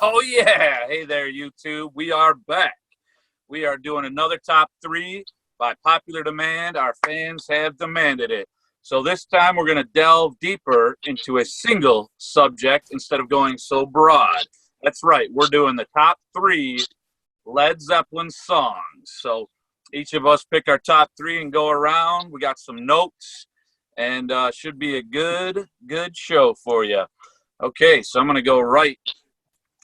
Oh, yeah. Hey there, YouTube. We are back. We are doing another top three by popular demand. Our fans have demanded it. So this time we're going to delve deeper into a single subject instead of going so broad. That's right. We're doing the top three Led Zeppelin songs. So each of us pick our top three and go around. We got some notes and should be a good show for you. Okay, so I'm going to go right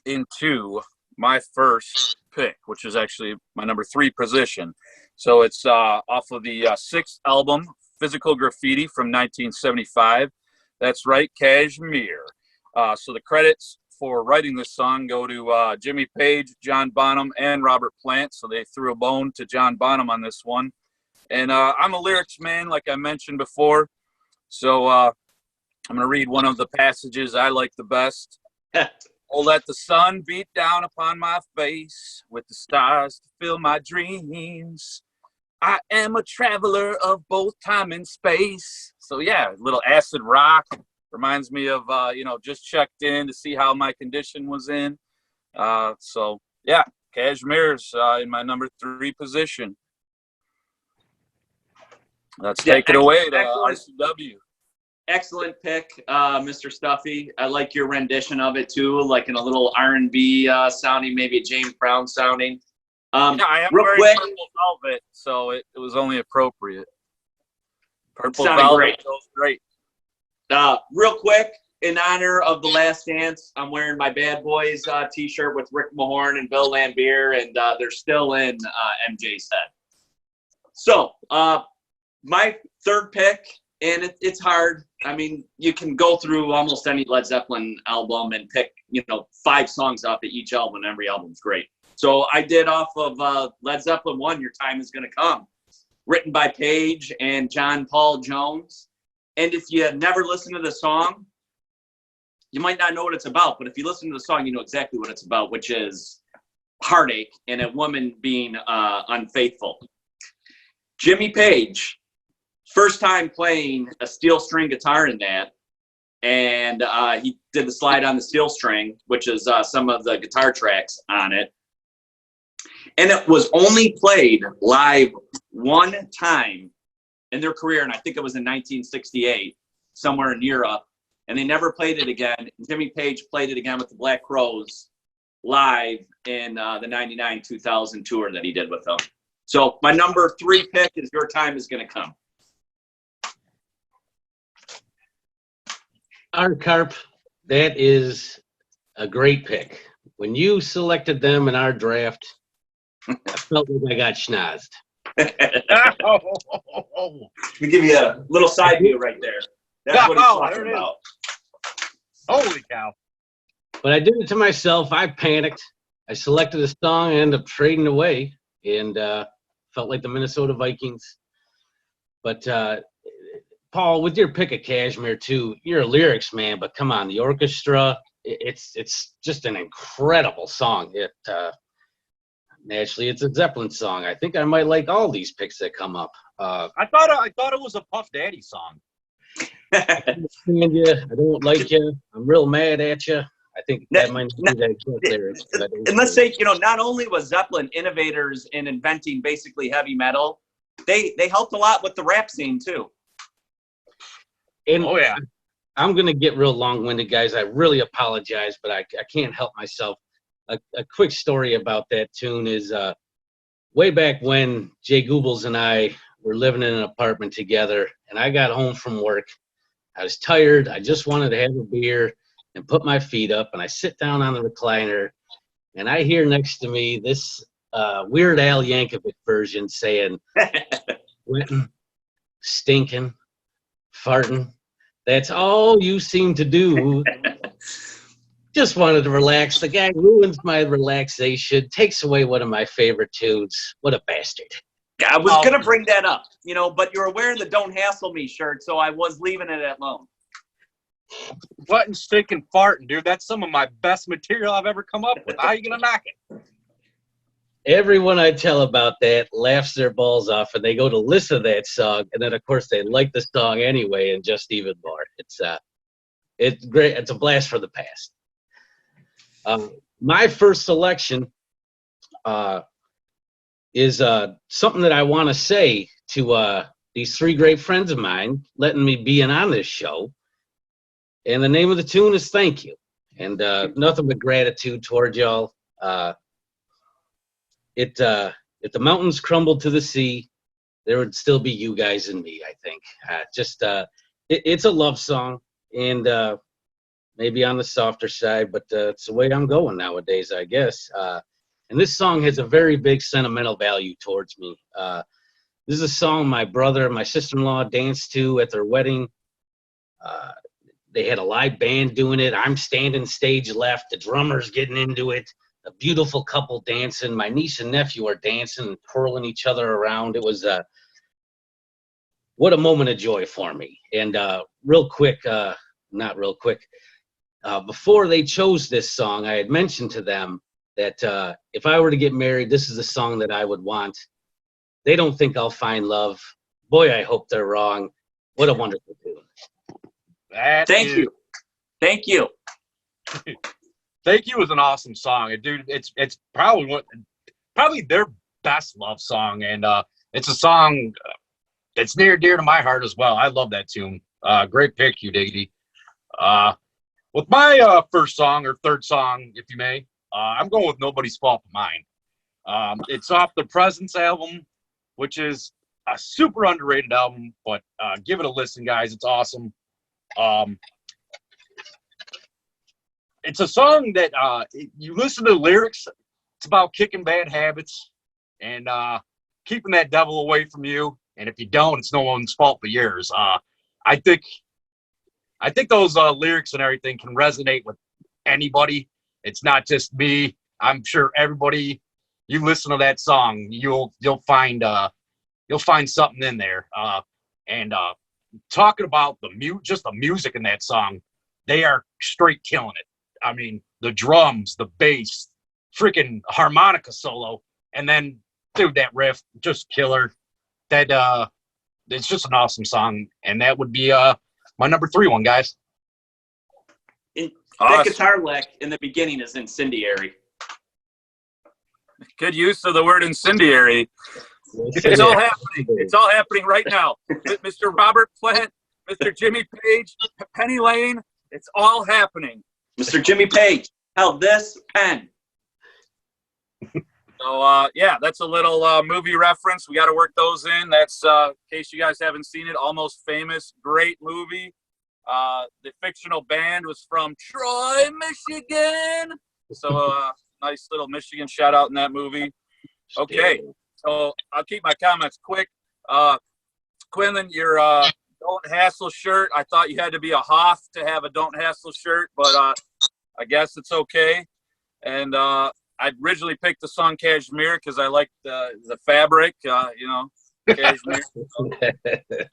into my first pick, which is actually my number 3 position. So it's off of the 6th album, Physical Graffiti from 1975. That's right, Kashmir. So the credits for writing this song go to Jimmy Page, John Bonham, and Robert Plant. So they threw a bone to John Bonham on this one. And I'm a lyrics man, like I mentioned before. So I'm going to read one of the passages I like the best. Oh, let the sun beat down upon my face with the stars to fill my dreams. I am a traveler of both time and space. So, yeah, a little acid rock. Reminds me of, just checked in to see how my condition was in. So, yeah, Kashmir's in my number 3 position. Let's take it away to RCW. Excellent pick, Mr. Stuffy. I like your rendition of it too, like in a little R&B sounding, maybe a James Brown sounding. I am wearing purple velvet, so it was only appropriate. Purple velvet goes great. Real quick, in honor of The Last Dance, I'm wearing my Bad Boys t-shirt with Rick Mahorn and Bill Lambier, and they're still in MJ's head. So, my third pick, and it's hard. I mean, you can go through almost any Led Zeppelin album and pick, 5 songs off of each album. Every album's great. So I did off of Led Zeppelin 1, Your Time Is Gonna Come, written by Page and John Paul Jones. And if you never listened to the song, you might not know what it's about. But if you listen to the song, you know exactly what it's about, which is heartache and a woman being unfaithful. Jimmy Page. First time playing a steel string guitar in that, and he did the slide on the steel string, which is some of the guitar tracks on it. And it was only played live one time in their career, and I think it was in 1968, somewhere in Europe, and they never played it again. Jimmy Page played it again with the Black Crowes live in the 99-2000 tour that he did with them. So my number 3 pick is Your Time Is Gonna Come. Art Carp, that is a great pick. When you selected them in our draft, I felt like I got schnozzed. We give you a little side view right there. That's what he's talking about. Holy cow. But I did it to myself. I panicked. I selected a song and ended up trading away, and felt like the Minnesota Vikings. But Paul, with your pick of Kashmir too, you're a lyrics man, but come on, the orchestra, it's just an incredible song. Naturally, it's a Zeppelin song. I think I might like all these picks that come up. I thought it was a Puff Daddy song. I understand you. I don't like you. I'm real mad at you. I think that might be that lyrics. And let's say, not only was Zeppelin innovators in inventing basically heavy metal, they helped a lot with the rap scene too. And I'm going to get real long-winded, guys. I really apologize, but I can't help myself. A quick story about that tune is way back when Jay Goebbels and I were living in an apartment together, and I got home from work. I was tired. I just wanted to have a beer and put my feet up, and I sit down on the recliner, and I hear next to me this Weird Al Yankovic version saying, sweating, stinking, farting. That's all you seem to do. Just wanted to relax. The guy ruins my relaxation, takes away one of my favorite tunes. What a bastard. I was going to bring that up, but you were wearing the Don't Hassle Me shirt, so I was leaving it alone. Sweating, stinking, farting, dude. That's some of my best material I've ever come up with. How are you going to knock it? Everyone I tell about that laughs their balls off, and they go to listen to that song, and then of course they like the song anyway, and just even more. It's great. It's a blast for the past. my first selection is something that I want to say to these three great friends of mine letting me be in on this show. And the name of the tune is Thank You. And nothing but gratitude toward y'all. If the mountains crumbled to the sea, there would still be you guys and me, I think. It's a love song, and maybe on the softer side, but it's the way I'm going nowadays, I guess. And this song has a very big sentimental value towards me. This is a song my brother and my sister-in-law danced to at their wedding. They had a live band doing it. I'm standing stage left. The drummer's getting into it. A beautiful couple dancing. My niece and nephew are dancing and twirling each other around. It was what a moment of joy for me. And real quick, not real quick, before they chose this song, I had mentioned to them that if I were to get married, this is the song that I would want. They don't think I'll find love. Boy, I hope they're wrong. What a wonderful tune. Thank you. Thank You is an awesome song, and dude. It's probably their best love song, and it's a song that's near and dear to my heart as well. I love that tune. Great pick, you diggity. With my first song or third song, if you may, I'm going with Nobody's Fault But Mine. It's off the Presence album, which is a super underrated album, but give it a listen, guys. It's awesome. It's a song that you listen to the lyrics. It's about kicking bad habits and keeping that devil away from you. And if you don't, it's no one's fault but yours. I think those lyrics and everything can resonate with anybody. It's not just me. I'm sure everybody. You listen to that song, you'll find something in there. And talking about just the music in that song, they are straight killing it. I mean, the drums, the bass, freaking harmonica solo, and then dude, that riff, just killer. That it's just an awesome song, and that would be my number 3 one, guys. That Awesome. guitar lick in the beginning is incendiary. Good use of the word incendiary. It's all happening. It's all happening right now. Mr. Robert Plant, Mr. Jimmy Page, Penny Lane, it's all happening. Mr. Jimmy Page held this pen. So, yeah, that's a little movie reference. We got to work those in. That's, in case you guys haven't seen it, Almost Famous, great movie. The fictional band was from Troy, Michigan. So, nice little Michigan shout out in that movie. Okay, so I'll keep my comments quick. Quinlan, your Don't Hassle shirt, I thought you had to be a Hoff to have a Don't Hassle shirt, but I guess it's okay. And I originally picked the song Cashmere because I like the fabric, Cashmere.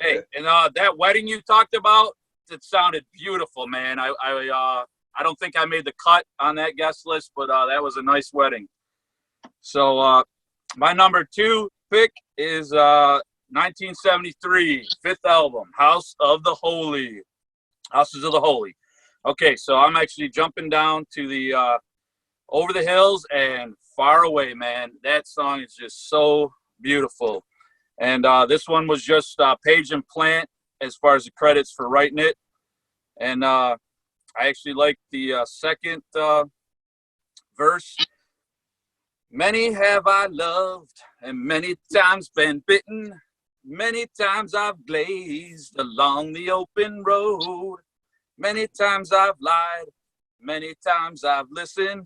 Hey, and that wedding you talked about, it sounded beautiful, man. I don't think I made the cut on that guest list, but that was a nice wedding. So my number 2 pick is 1973, 5th album, Houses of the Holy. Okay, so I'm actually jumping down to the Over the Hills and Far Away, man. That song is just so beautiful. And this one was just Page and Plant as far as the credits for writing it. And I actually like the second verse. Many have I loved, and many times been bitten. Many times I've blazed along the open road. Many times I've lied. Many times I've listened.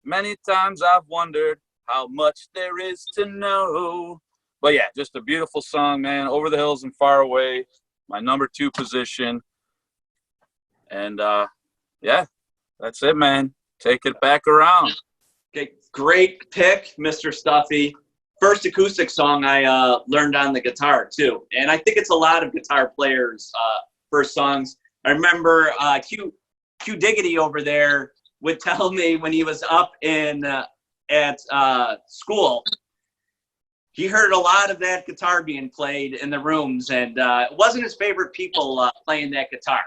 Many times I've wondered how much there is to know. But yeah, just a beautiful song, man. Over the Hills and Far Away, my number 2 position. And yeah, that's it, man. Take it back around. Okay, great pick, Mr. Stuffy. First acoustic song I learned on the guitar too, and I think it's a lot of guitar players' first songs. I remember Q Diggity over there would tell me when he was up at school, he heard a lot of that guitar being played in the rooms, and it wasn't his favorite people playing that guitar.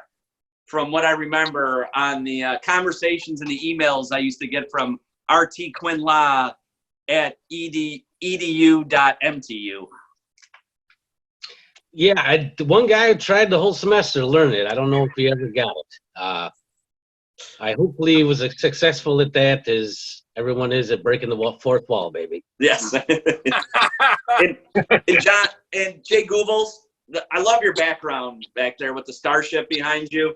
From what I remember on the conversations and the emails I used to get from rtquinlaw@edu.mtu. Yeah, one guy tried the whole semester to learn it. I don't know if he ever got it. I hopefully he was successful at that, as everyone is at breaking the fourth wall, baby. Yes. and John and Jay Goobles, I love your background back there with the starship behind you.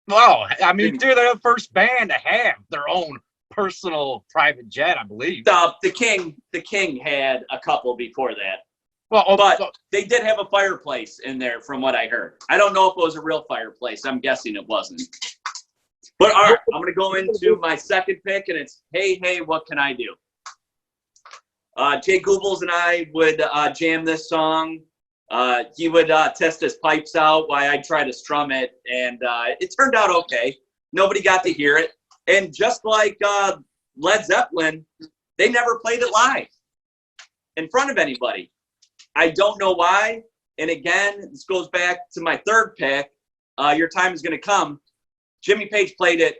Well, I mean, dude, they're the first band to have their own personal private jet, I believe. The King had a couple before that. Well, but they did have a fireplace in there, from what I heard. I don't know if it was a real fireplace. I'm guessing it wasn't. But all right, I'm going to go into my second pick, and it's Hey, Hey, What Can I Do? Jay Goobles and I would jam this song. He would test his pipes out while I'd try to strum it, and it turned out okay. Nobody got to hear it. And just like Led Zeppelin, they never played it live in front of anybody. I don't know why. And again, this goes back to my third pick. Your Time Is Gonna Come. Jimmy Page played it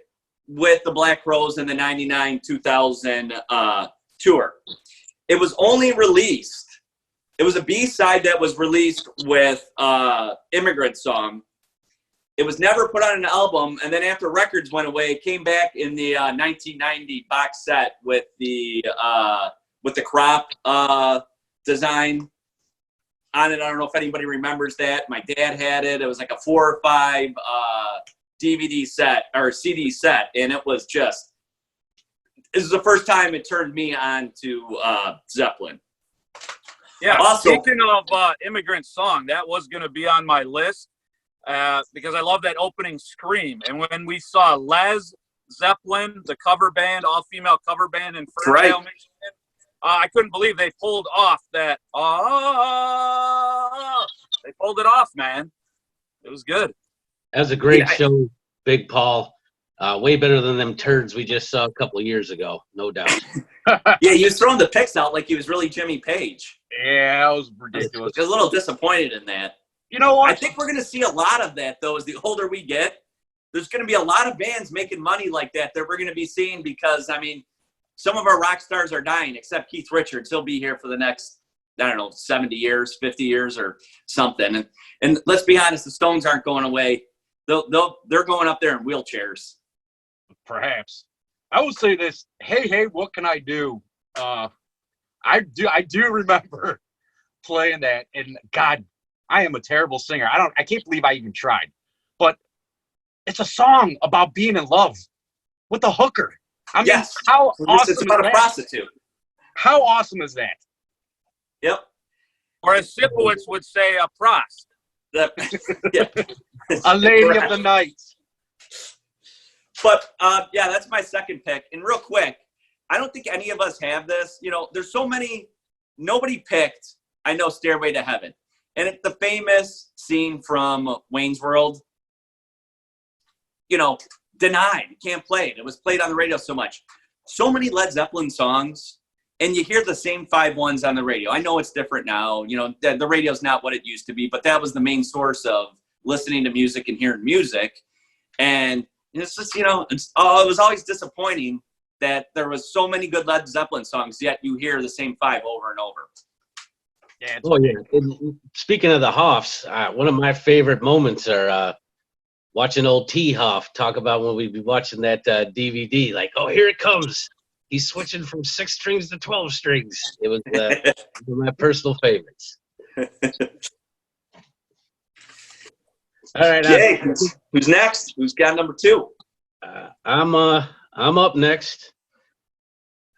with the Black Crowes in the 99-2000 tour. It was only released. It was a B-side that was released with Immigrant Song. It was never put on an album, and then after records went away, it came back in the 1990 box set with the crop design on it. I don't know if anybody remembers that. My dad had it. It was like a 4 or 5 DVD set or CD set, and it was just. This is the first time it turned me on to Zeppelin. Yeah. Also, speaking of Immigrant Song, that was going to be on my list because I love that opening scream. And when we saw Laz Zeppelin, the cover band, all-female cover band in Ferndale, Michigan, I couldn't believe they pulled off that. They pulled it off, man. It was good. That was a great show, Big Paul. Way better than them turds we just saw a couple of years ago, no doubt. Yeah, he was throwing the picks out like he was really Jimmy Page. Yeah, that was ridiculous. I was a little disappointed in that. You know what? I think we're going to see a lot of that, though, as the older we get. There's going to be a lot of bands making money like that we're going to be seeing because, I mean, some of our rock stars are dying, except Keith Richards. He'll be here for the next, 70 years, 50 years or something. And let's be honest, the Stones aren't going away. They're going up there in wheelchairs. Perhaps. I will say this. Hey, hey, what can I do? I do remember playing that, and God, I am a terrible singer. I can't believe I even tried. But it's a song about being in love with a hooker. I mean, yes. How awesome it's about is a that? prostitute. How awesome is that? Yep. Or as Sipowicz would say, a prost. Yeah. A lady of the night. But, yeah, that's my second pick. And real quick, I don't think any of us have this. You know, there's so many, nobody picked, I know, Stairway to Heaven. And it's the famous scene from Wayne's World. You know, denied. You can't play it. It was played on the radio so much. So many Led Zeppelin songs, and you hear the same 5 ones on the radio. I know it's different now. You know, the radio's not what it used to be, but that was the main source of listening to music and hearing music. And it's just, you know, it was always disappointing that there was so many good Led Zeppelin songs, yet you hear the same 5 over and over. Yeah. Oh, yeah. And speaking of the Hoffs, one of my favorite moments are watching old T. Hoff talk about when we'd be watching that DVD. Like, oh, here it comes. He's switching from 6 strings to 12 strings. It was one of my personal favorites. All right. Jay, who's next? Who's got number 2? I'm up next.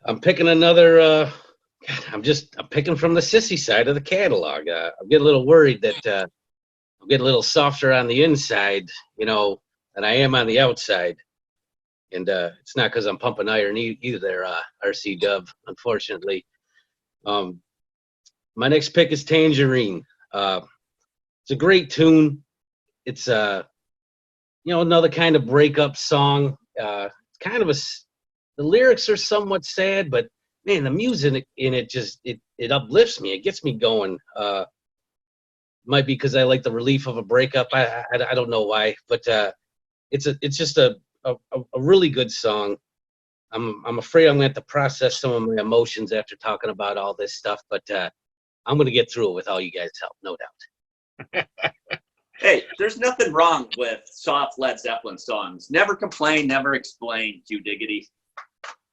I'm picking another. I'm picking from the sissy side of the catalog. I'm getting a little worried that I'm getting a little softer on the inside, you know, than I am on the outside. And it's not because I'm pumping iron either there, RC Dub, unfortunately. My next pick is Tangerine. It's a great tune. It's another kind of breakup song. It's kind of the lyrics are somewhat sad, but man, the music in it just it uplifts me. It gets me going. Might be because I like the relief of a breakup. I don't know why, but it's just a really good song. I'm afraid I'm going to have to process some of my emotions after talking about all this stuff, but I'm going to get through it with all you guys' help, no doubt. Hey, there's nothing wrong with soft Led Zeppelin songs. Never complain, never explain, Q Diggity.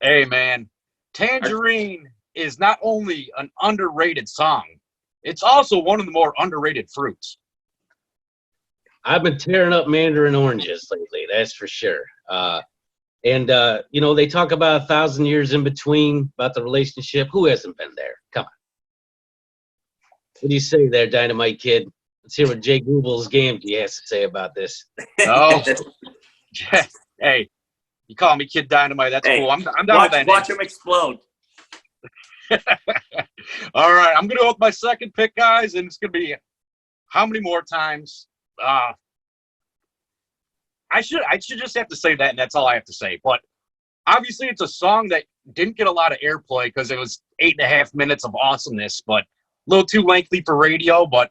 Hey, man. Tangerine is not only an underrated song, it's also one of the more underrated fruits. I've been tearing up mandarin oranges lately, that's for sure. And they talk about 1,000 years in between, about the relationship. Who hasn't been there? Come on. What do you say there, Dynamite Kid? Let's hear what Jay Google's Gamgee has to say about this. Oh, hey, you call me Kid Dynamite. That's cool. I'm down with that. Watch him explode. All right, I'm going to go with my second pick, guys, and it's going to be how many more times? I should just have to say that, and that's all I have to say. But obviously, it's a song that didn't get a lot of airplay because it was 8.5 minutes of awesomeness, but a little too lengthy for radio. But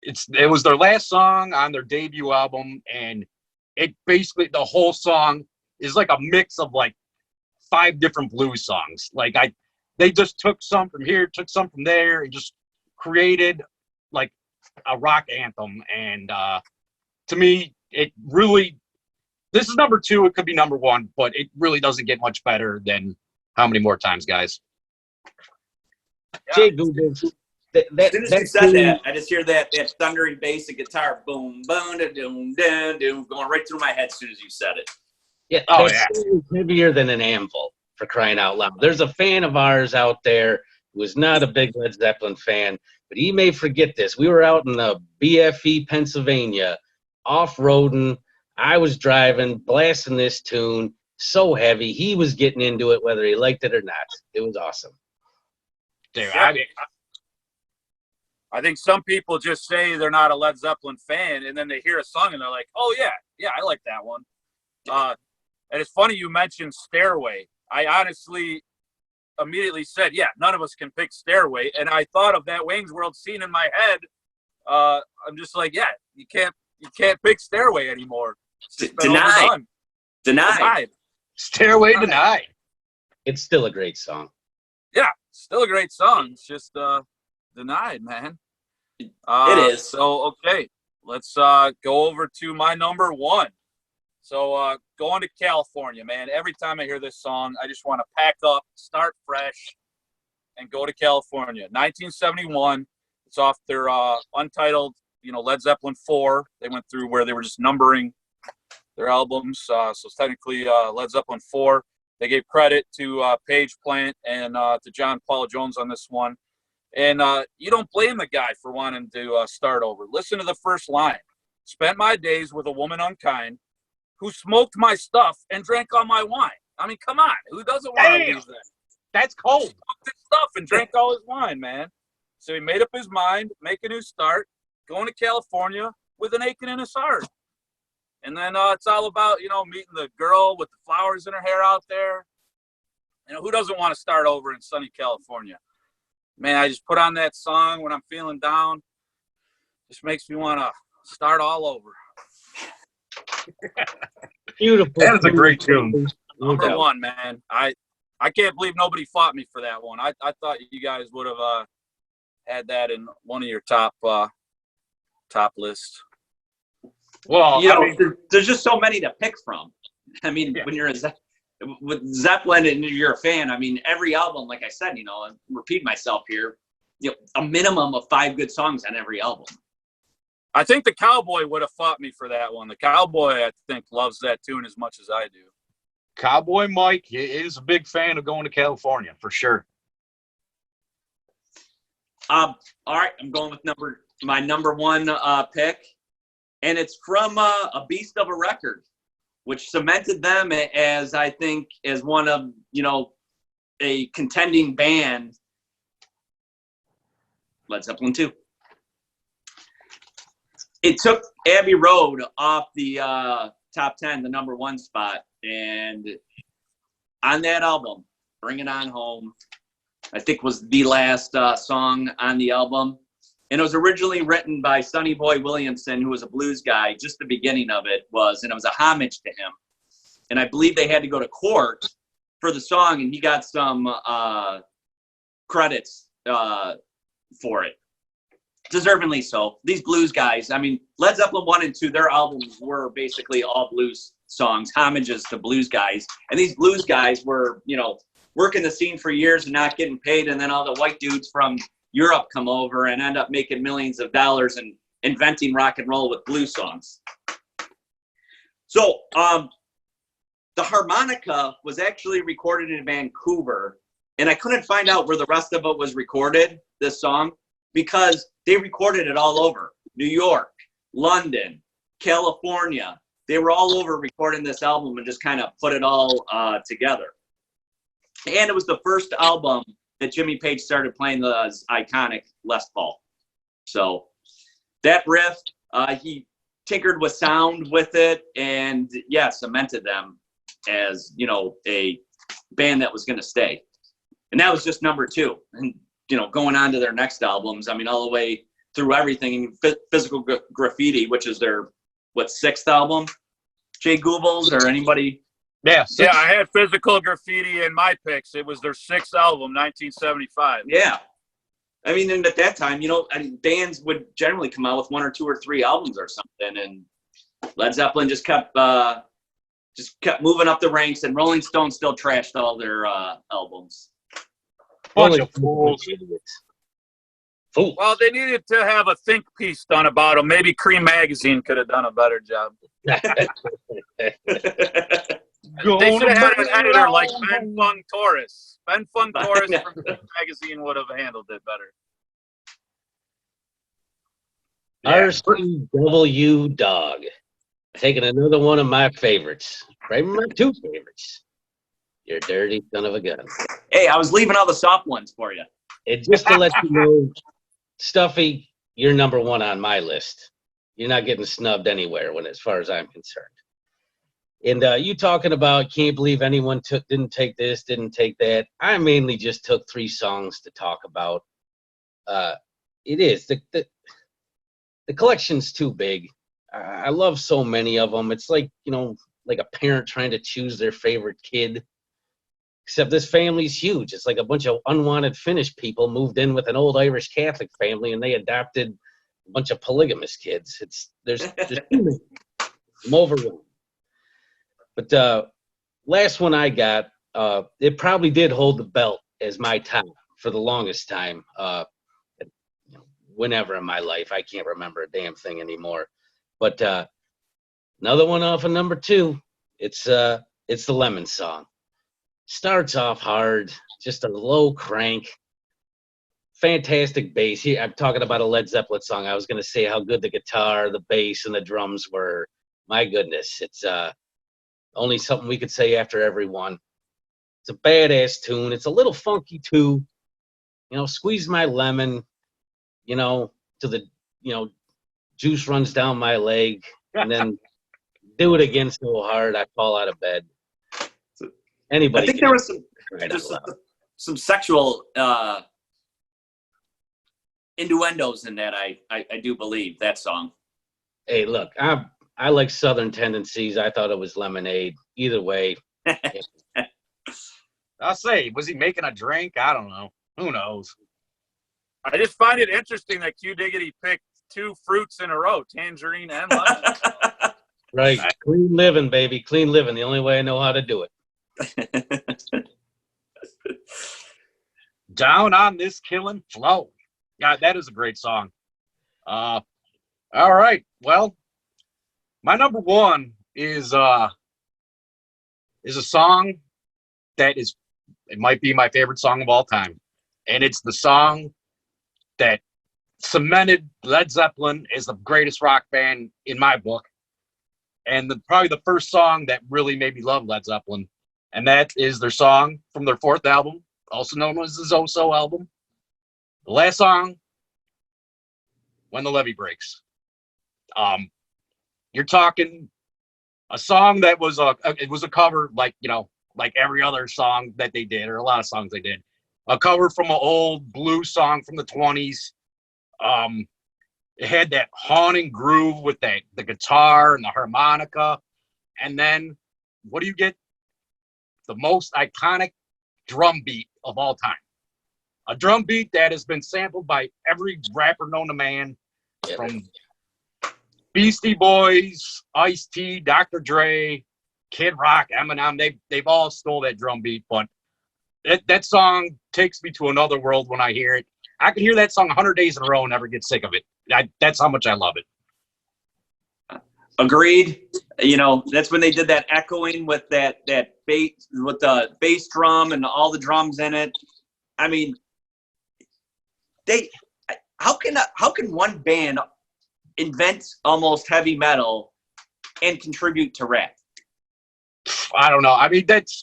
it was their last song on their debut album, and it basically, the whole song is like a mix of like 5 different blues songs. Like they just took some from here, took some from there, and just created like a rock anthem. And to me, it really, this is number 2. It could be number 1, but it really doesn't get much better than how many more times, guys? Jay Google. As soon as you said that, I just hear that thundering bass and guitar, boom, boom, da, doom, da, doom, going right through my head as soon as you said it. Yeah, that's heavier than an anvil, for crying out loud. There's a fan of ours out there who is not a big Led Zeppelin fan, but he may forget this. We were out in BFE, Pennsylvania, off-roading. I was driving, blasting this tune, so heavy. He was getting into it, whether he liked it or not. It was awesome. Dude, I think some people just say they're not a Led Zeppelin fan, and then they hear a song and they're like, "Oh yeah, I like that one." And it's funny you mentioned Stairway. I honestly immediately said, "Yeah, none of us can pick Stairway," and I thought of that Wayne's World scene in my head. I'm just like, "Yeah, you can't pick Stairway anymore." Denied. Stairway denied. It's still a great song. Yeah, still a great song. It's just denied, man. It is. So, okay, let's go over to my number 1. So, going to California, man. Every time I hear this song, I just want to pack up, start fresh, and go to California. 1971. It's off their untitled, Led Zeppelin 4. They went through where they were just numbering their albums. So it's technically Led Zeppelin 4. They gave credit to Page Plant and to John Paul Jones on this one. And you don't blame the guy for wanting to start over. Listen to the first line. Spent my days with a woman unkind who smoked my stuff and drank all my wine. I mean, come on. Who doesn't want to lose that? That's cold. Smoked his stuff and drank all his wine, man. So he made up his mind, make a new start, going to California with an aching in his heart. And then it's all about, meeting the girl with the flowers in her hair out there. Who doesn't want to start over in sunny California? Man, I just put on that song when I'm feeling down. Just makes me want to start all over. Beautiful. That is a great tune. Number 1, man. I can't believe nobody fought me for that one. I thought you guys would have had that in one of your top lists. Well, there's just so many to pick from. I mean, when you're with Zeppelin and you're a fan, I mean, every album, like I said, and repeat myself here, a minimum of 5 good songs on every album. I think the Cowboy would have fought me for that one. The Cowboy, I think, loves that tune as much as I do. Cowboy Mike is a big fan of going to California, for sure. All right, I'm going with my number 1 pick, and it's from a beast of a record, which cemented them as, I think, as one of, a contending band, Led Zeppelin 2. It took Abbey Road off the top 10, the number 1 spot, and on that album, Bring It On Home, I think was the last song on the album. And it was originally written by Sonny Boy Williamson, who was a blues guy. Just the beginning of it was, and it was a homage to him. And I believe they had to go to court for the song, and he got some credits for it. Deservingly so. These blues guys, I mean, Led Zeppelin 1 and 2, their albums were basically all blues songs, homages to blues guys. And these blues guys were, you know, working the scene for years and not getting paid. And then all the white dudes from Europe come over and end up making millions of dollars and inventing rock and roll with blues songs. So the harmonica was actually recorded in Vancouver. And I couldn't find out where the rest of it was recorded, this song, because they recorded it all over. New York, London, California. They were all over recording this album and just kind of put it all together. And it was the first album that Jimmy Page started playing the iconic Les Paul. So that riff, he tinkered with sound with it and, yeah, cemented them as, you know, a band that was going to stay. And that was just number 2. And, you know, going on to their next albums, I mean, all the way through everything, Physical Graffiti, which is their, 6th album? Jay Goebbels or anybody? Yeah. Yeah, I had Physical Graffiti in my picks. It was their 6th album, 1975. Yeah. I mean, and at that time, you know, I mean, bands would generally come out with 1 or 2 or 3 albums or something, and Led Zeppelin just kept moving up the ranks, and Rolling Stone still trashed all their albums. Bunch of fools. Fool. Well, they needed to have a think piece done about them. Maybe Cream Magazine could have done a better job. They should have had an editor like Ben Fung Torres. Ben Fung Torres from Cream Magazine would have handled it better. RCW Dog. Taking another one of my favorites. Right, my 2 favorites. You're dirty son of a gun. Hey, I was leaving all the soft ones for you. And just to let you know, Stuffy, you're number 1 on my list. You're not getting snubbed anywhere as far as I'm concerned. And you talking about can't believe anyone didn't take this, didn't take that. I mainly just took 3 songs to talk about. It is the collection's too big. I love so many of them. It's like, you know, like a parent trying to choose their favorite kid. Except this family's huge. It's like a bunch of unwanted Finnish people moved in with an old Irish Catholic family, and they adopted a bunch of polygamous kids. There's too many. I'm overwhelmed. But last one I got, it probably did hold the belt as my top for the longest time. Whenever in my life, I can't remember a damn thing anymore. But another one off of number 2. It's the Lemon Song. Starts off hard, just a low crank, fantastic bass. Here, I'm talking about a Led Zeppelin song. I was going to say how good the guitar, the bass, and the drums were. My goodness, it's only something we could say after every one. It's a badass tune. It's a little funky too. You know, squeeze my lemon, you know, to the, you know, juice runs down my leg, and then do it again so hard I fall out of bed. Anybody? I think there was some sexual innuendos in that. I do believe that song. Hey, look, I like Southern tendencies. I thought it was Lemonade. Either way. I'll say, was he making a drink? I don't know. Who knows? I just find it interesting that Q Diggity picked 2 fruits in a row, tangerine and lemon. Right. Clean living, baby. Clean living. The only way I know how to do it. Down on this killing flow. Yeah, that is a great song. All right. Well, my number 1 is a song that it might be my favorite song of all time. And it's the song that cemented Led Zeppelin as the greatest rock band in my book. And probably the first song that really made me love Led Zeppelin. And that is their song from their 4th album, also known as the Zoso album. The last song, When the Levee Breaks. You're talking a song that was it was a cover, like, you know, like every other song that they did, or a lot of songs they did. A cover from an old blues song from the 20s. It had that haunting groove with the guitar and the harmonica. And then what do you get? the most iconic drum beat of all time. A drum beat that has been sampled by every rapper known to man, from Beastie Boys, Ice-T, Dr. Dre, Kid Rock, Eminem. They've all stole that drum beat, but that song takes me to another world when I hear it. I can hear that song 100 days in a row and never get sick of it. That's how much I love it. Agreed. You know, that's when they did that echoing with that bass, with the bass drum and all the drums in it. I mean, how can one band invent almost heavy metal and contribute to rap? I don't know. I mean, that's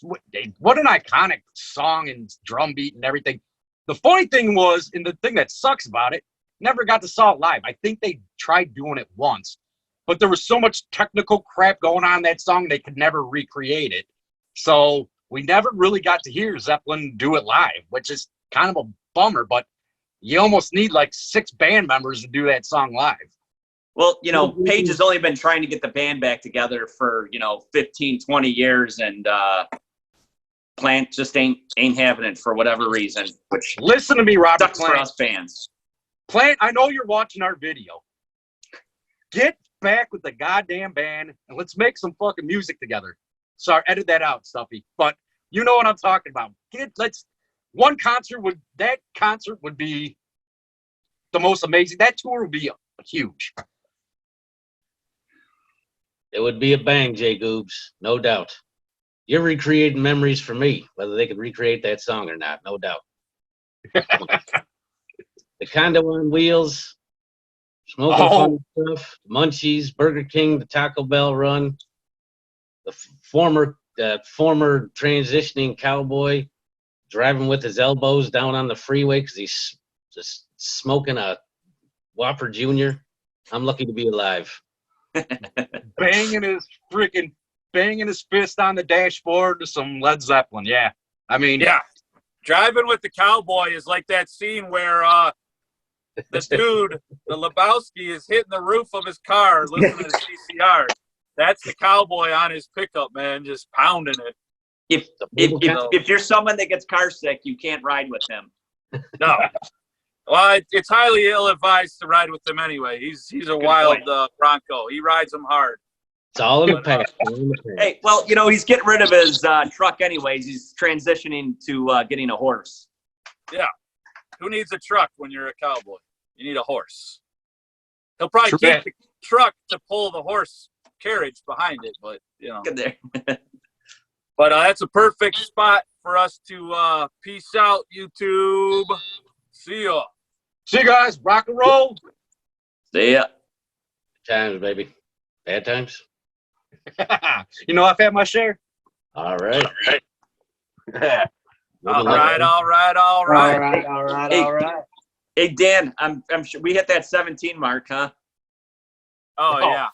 what an iconic song and drum beat and everything. The funny thing was, and the thing that sucks about it, never got to saw it live. I think they tried doing it once, but there was so much technical crap going on in that song, they could never recreate it. So we never really got to hear Zeppelin do it live, which is kind of a bummer, but you almost need like 6 band members to do that song live. Well, you know, Page has only been trying to get the band back together for, 15, 20 years, and Plant just ain't having it for whatever reason, which listen to me, Robert sucks for Plant. us fans. Plant, I know you're watching our video. Get back with the goddamn band and let's make some fucking music together. Sorry, edit that out, Stuffy. But you know what I'm talking about. One concert would be the most amazing. That tour would be huge. It would be a bang, Jay Goobs, no doubt. You're recreating memories for me, whether they could recreate that song or not, no doubt. The Condo on Wheels, Smoking Fun Stuff, Munchies, Burger King, the Taco Bell Run, the former transitioning cowboy driving with his elbows down on the freeway because he's just smoking a Whopper Jr. I'm lucky to be alive. banging his fist on the dashboard to some Led Zeppelin. Yeah. I mean, Yeah. Driving with the cowboy is like that scene where the dude, the Lebowski, is hitting the roof of his car listening to CCR. That's the cowboy on his pickup, man, just pounding it. If you're someone that gets car sick, you can't ride with him. No. Well, it's highly ill-advised to ride with him anyway. He's a wild Bronco. He rides them hard. It's all in the past. Hey, well, he's getting rid of his truck anyways. He's transitioning to getting a horse. Yeah. Who needs a truck when you're a cowboy? You need a horse. He'll probably take the truck to pull the horse carriage behind it, but, Good there. But that's a perfect spot for us to peace out, YouTube. See ya. See you guys. Rock and roll. See ya. Times, baby. Bad times. I've had my share. All right. All right. Hey, Dan, I'm sure we hit that 17 mark, huh? Oh, yeah.